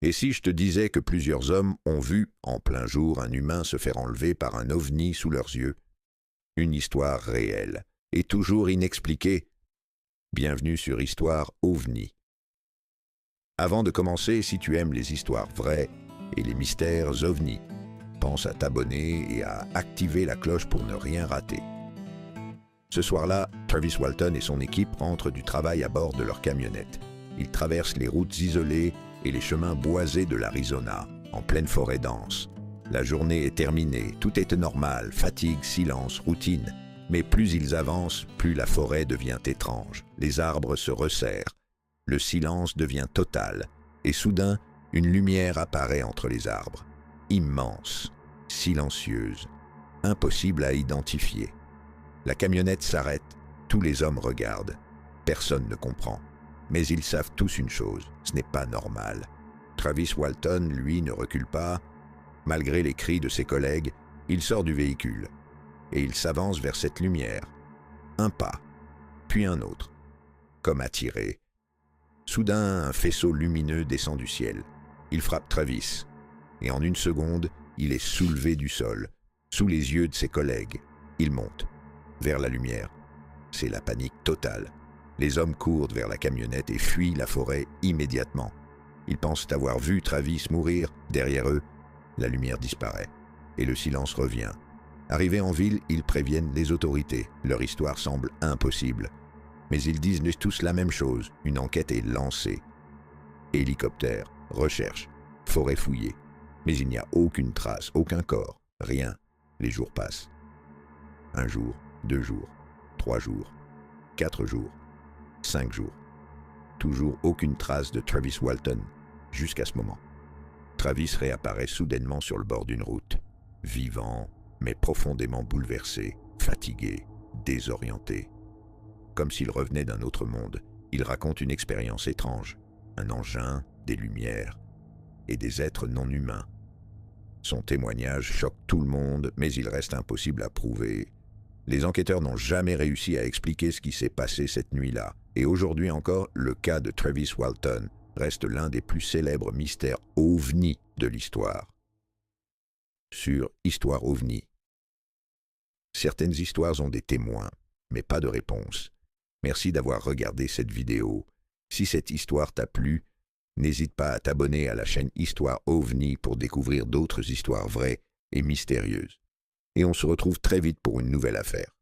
Et si je te disais que plusieurs hommes ont vu, en plein jour, un humain se faire enlever par un ovni sous leurs yeux? Une histoire réelle, et toujours inexpliquée. Bienvenue sur Histoire OVNI. Avant de commencer, si tu aimes les histoires vraies et les mystères OVNI, pense à t'abonner et à activer la cloche pour ne rien rater. Ce soir-là, Travis Walton et son équipe rentrent du travail à bord de leur camionnette. Ils traversent les routes isolées et les chemins boisés de l'Arizona, en pleine forêt dense. La journée est terminée, tout est normal, fatigue, silence, routine. Mais plus ils avancent, plus la forêt devient étrange. Les arbres se resserrent, le silence devient total, et soudain, une lumière apparaît entre les arbres. Immense, silencieuse, impossible à identifier. La camionnette s'arrête, tous les hommes regardent. Personne ne comprend. Mais ils savent tous une chose, ce n'est pas normal. Travis Walton, lui, ne recule pas. Malgré les cris de ses collègues, il sort du véhicule. Et il s'avance vers cette lumière. Un pas, puis un autre, comme attiré. Soudain, un faisceau lumineux descend du ciel. Il frappe Travis. Et en une seconde, il est soulevé du sol, sous les yeux de ses collègues. Il monte, vers la lumière. C'est la panique totale. Les hommes courent vers la camionnette et fuient la forêt immédiatement. Ils pensent avoir vu Travis mourir. Derrière eux, la lumière disparaît et le silence revient. Arrivés en ville, ils préviennent les autorités. Leur histoire semble impossible. Mais ils disent tous la même chose. Une enquête est lancée. Hélicoptère, recherche, forêt fouillée. Mais il n'y a aucune trace, aucun corps, rien. Les jours passent. 1 jour, 2 jours, 3 jours, 4 jours. 5 jours. Toujours aucune trace de Travis Walton, jusqu'à ce moment. Travis réapparaît soudainement sur le bord d'une route, vivant, mais profondément bouleversé, fatigué, désorienté. Comme s'il revenait d'un autre monde, il raconte une expérience étrange, un engin, des lumières et des êtres non humains. Son témoignage choque tout le monde, mais il reste impossible à prouver. Les enquêteurs n'ont jamais réussi à expliquer ce qui s'est passé cette nuit-là. Et aujourd'hui encore, le cas de Travis Walton reste l'un des plus célèbres mystères OVNI de l'histoire. Sur Histoire OVNI. Certaines histoires ont des témoins, mais pas de réponse. Merci d'avoir regardé cette vidéo. Si cette histoire t'a plu, n'hésite pas à t'abonner à la chaîne Histoire OVNI pour découvrir d'autres histoires vraies et mystérieuses. Et on se retrouve très vite pour une nouvelle affaire.